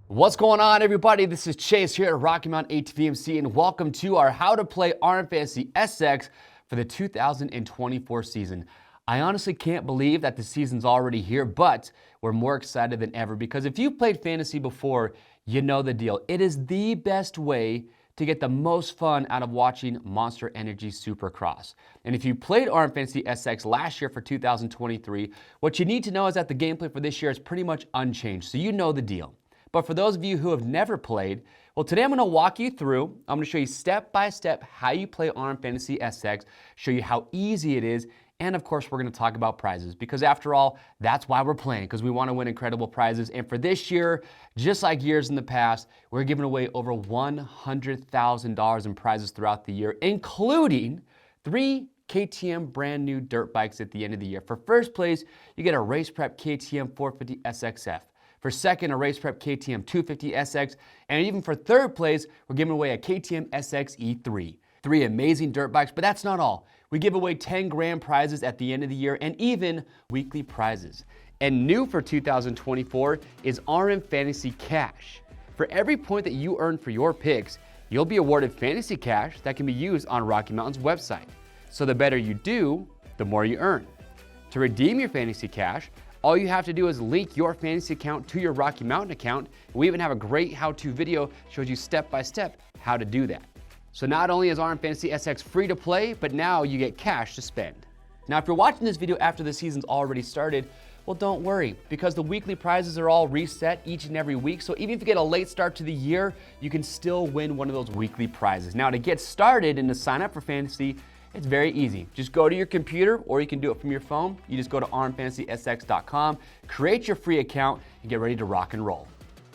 What's going on, everybody? This is Chase here at Rocky Mountain ATV, and welcome to our How to Play RMFantasySX for the 2024 season. I honestly can't believe that the season's already here, but we're more excited than ever because if you've played fantasy before, you know the deal. It is the best way to get the most fun out of watching Monster Energy Supercross. And if you played RMFantasySX last year for 2023, what you need to know is that the gameplay for this year is pretty much unchanged, so you know the deal. But for those of you who have never played, well, today I'm going to walk you through, I'm going to show you step by step how you play RMFantasySX, show you how easy it is, and of course we're going to talk about prizes because after all, that's why we're playing, because we want to win incredible prizes. And for this year, just like years in the past, we're giving away over $100,000 in prizes throughout the year, including 3 KTM brand new dirt bikes at the end of the year. For first place, you get a Race Prep KTM 450 SXF. For second, a Race Prep KTM 250 SX, and even for third place, we're giving away a KTM SX E3. 3 amazing dirt bikes, but that's not all. We give away 10 grand prizes at the end of the year and even weekly prizes. And new for 2024 is RM Fantasy Cash. For every point that you earn for your picks, you'll be awarded fantasy cash that can be used on Rocky Mountain's website. So the better you do, the more you earn. To redeem your fantasy cash, all you have to do is link your fantasy account to your Rocky Mountain account. We even have a great how-to video that shows you step-by-step how to do that. So not only is RMFantasySX free to play, but now you get cash to spend. Now, if you're watching this video after the season's already started, well, don't worry, because the weekly prizes are all reset each and every week. So even if you get a late start to the year, you can still win one of those weekly prizes. Now, to get started and to sign up for fantasy, it's very easy. Just go to your computer, or you can do it from your phone. You just go to RMFantasySX.com, create your free account, and get ready to rock and roll.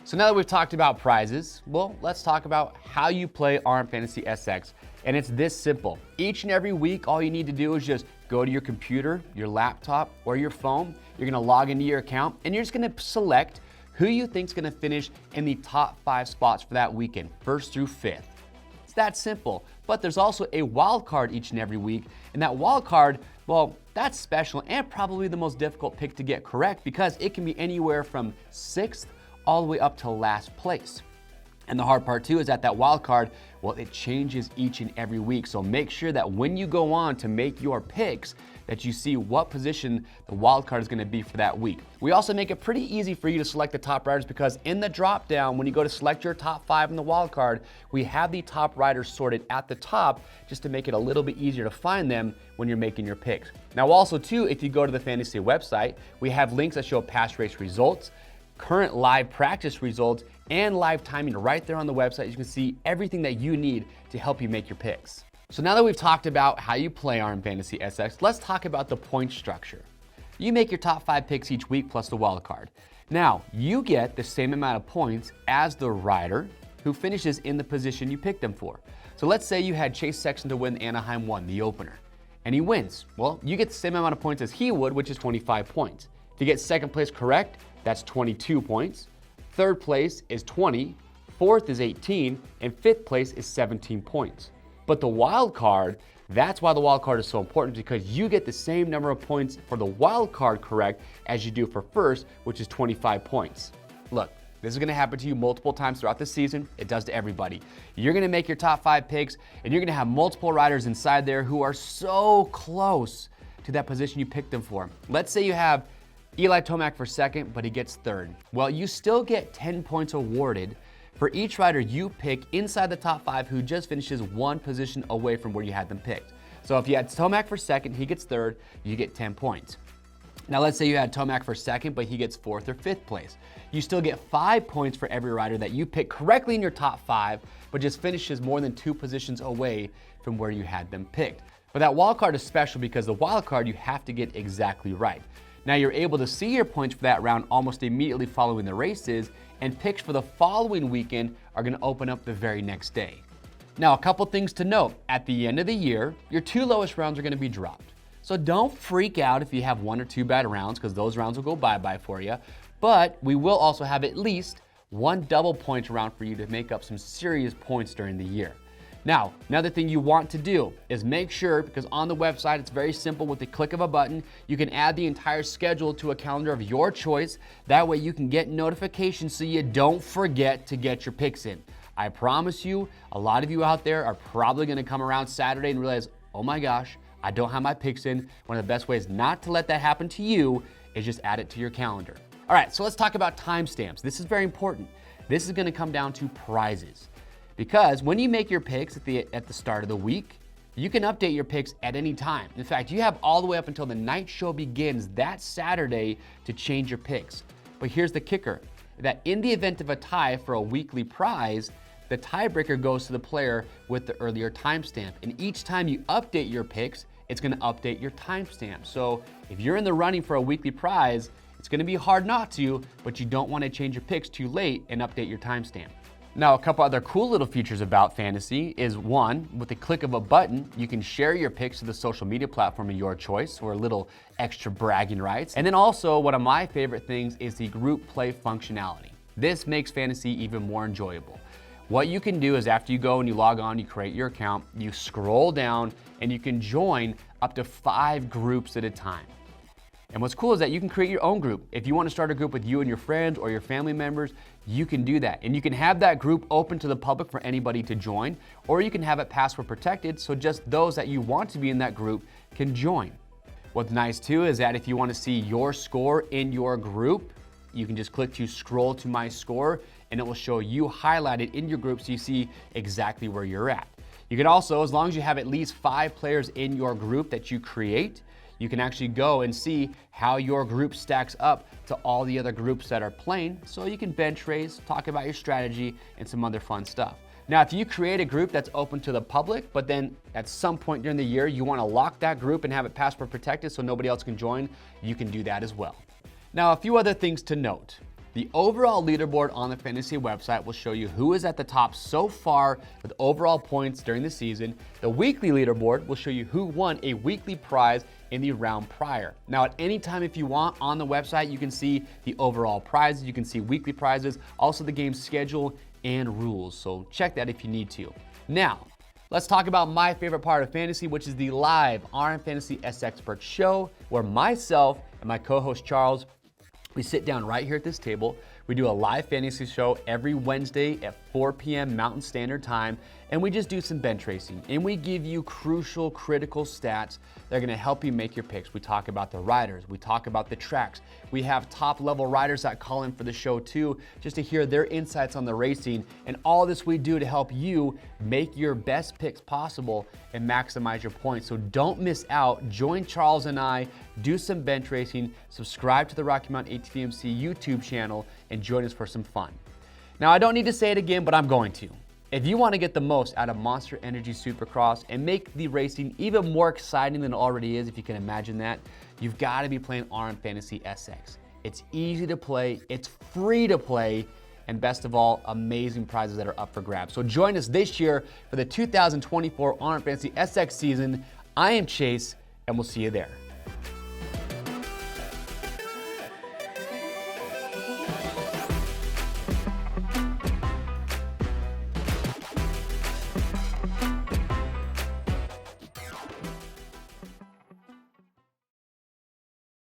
So now that we've talked about prizes, well, let's talk about how you play RMFantasySX. And it's this simple. Each and every week, all you need to do is just go to your computer, your laptop, or your phone. You're gonna log into your account, and you're just gonna select who you think's gonna finish in the top 5 spots for that weekend, 1st through 5th. That simple, but there's also a wild card each and every week, and that wild card, well, that's special and probably the most difficult pick to get correct because it can be anywhere from 6th all the way up to last place. And the hard part too is that wild card, well, it changes each and every week, so make sure that when you go on to make your picks that you see what position the wild card is going to be for that week. We also make it pretty easy for you to select the top riders because in the drop down, when you go to select your top 5 in the wild card, we have the top riders sorted at the top just to make it a little bit easier to find them when you're making your picks. Now also too, if you go to the fantasy website, we have links that show past race results, current live practice results, and live timing right there on the website. You can see everything that you need to help you make your picks. So now that we've talked about how you play RMFantasySX, let's talk about the point structure. You make your top 5 picks each week plus the wild card. Now, you get the same amount of points as the rider who finishes in the position you picked them for. So let's say you had Chase Sexton to win Anaheim 1, the opener, and he wins. Well, you get the same amount of points as he would, which is 25 points. If you get second place correct, that's 22 points. Third place is 20, fourth is 18, and fifth place is 17 points. But the wild card, that's why the wild card is so important, because you get the same number of points for the wild card correct as you do for first, which is 25 points. Look, this is gonna happen to you multiple times throughout the season. It does to everybody. You're gonna make your top 5 picks, and you're gonna have multiple riders inside there who are so close to that position you picked them for. Let's say you have Eli Tomac for second, but he gets third. Well, you still get 10 points awarded for each rider you pick inside the top 5 who just finishes 1 position away from where you had them picked. So if you had Tomac for second, he gets third, you get 10 points. Now let's say you had Tomac for second, but he gets 4th or 5th place. You still get 5 points for every rider that you pick correctly in your top 5, but just finishes more than 2 positions away from where you had them picked. But that wild card is special because the wild card you have to get exactly right. Now you're able to see your points for that round almost immediately following the races, and picks for the following weekend are gonna open up the very next day. Now, a couple things to note. At the end of the year, your 2 lowest rounds are gonna be dropped. So don't freak out if you have 1 or 2 bad rounds, because those rounds will go bye-bye for you. But we will also have at least 1 double points round for you to make up some serious points during the year. Now, another thing you want to do is make sure, because on the website it's very simple, with the click of a button, you can add the entire schedule to a calendar of your choice. That way you can get notifications so you don't forget to get your picks in. I promise you, a lot of you out there are probably gonna come around Saturday and realize, oh my gosh, I don't have my picks in. One of the best ways not to let that happen to you is just add it to your calendar. All right, so let's talk about timestamps. This is very important. This is gonna come down to prizes. Because when you make your picks at the start of the week, you can update your picks at any time. In fact, you have all the way up until the night show begins that Saturday to change your picks. But here's the kicker, that in the event of a tie for a weekly prize, the tiebreaker goes to the player with the earlier timestamp. And each time you update your picks, it's gonna update your timestamp. So if you're in the running for a weekly prize, it's gonna be hard not to, but you don't wanna change your picks too late and update your timestamp. Now, a couple other cool little features about Fantasy is, one, with the click of a button, you can share your picks to the social media platform of your choice, or a little extra bragging rights. And then also, one of my favorite things is the group play functionality. This makes Fantasy even more enjoyable. What you can do is, after you go and you log on, you create your account, you scroll down, and you can join up to 5 groups at a time. And what's cool is that you can create your own group. If you want to start a group with you and your friends or your family members, you can do that. And you can have that group open to the public for anybody to join, or you can have it password protected so just those that you want to be in that group can join. What's nice too is that if you want to see your score in your group, you can just click to scroll to my score and it will show you highlighted in your group so you see exactly where you're at. You can also, as long as you have at least 5 players in your group that you create, you can actually go and see how your group stacks up to all the other groups that are playing, so you can bench race, talk about your strategy, and some other fun stuff. Now, if you create a group that's open to the public, but then at some point during the year you want to lock that group and have it password protected so nobody else can join, you can do that as well. Now, a few other things to note. The overall leaderboard on the Fantasy website will show you who is at the top so far with overall points during the season. The weekly leaderboard will show you who won a weekly prize in the round prior. Now, at any time if you want on the website, you can see the overall prizes, you can see weekly prizes, also the game's schedule and rules. So check that if you need to. Now, let's talk about my favorite part of Fantasy, which is the live RMFantasySX Expert show, where myself and my co-host Charles, we sit down right here at this table. We do a live fantasy show every Wednesday at 4 p.m. Mountain Standard Time, and we just do some bench racing. And we give you crucial, critical stats that are gonna help you make your picks. We talk about the riders, we talk about the tracks. We have top-level riders that call in for the show too, just to hear their insights on the racing. And all this we do to help you make your best picks possible and maximize your points. So don't miss out. Join Charles and I, do some bench racing, subscribe to the Rocky Mountain ATV MC YouTube channel, and join us for some fun. Now, I don't need to say it again, but I'm going to. If you want to get the most out of Monster Energy Supercross and make the racing even more exciting than it already is, if you can imagine that, you've got to be playing RMFantasySX. It's easy to play, it's free to play, and best of all, amazing prizes that are up for grabs. So join us this year for the 2024 RMFantasySX season. I am Chase, and we'll see you there.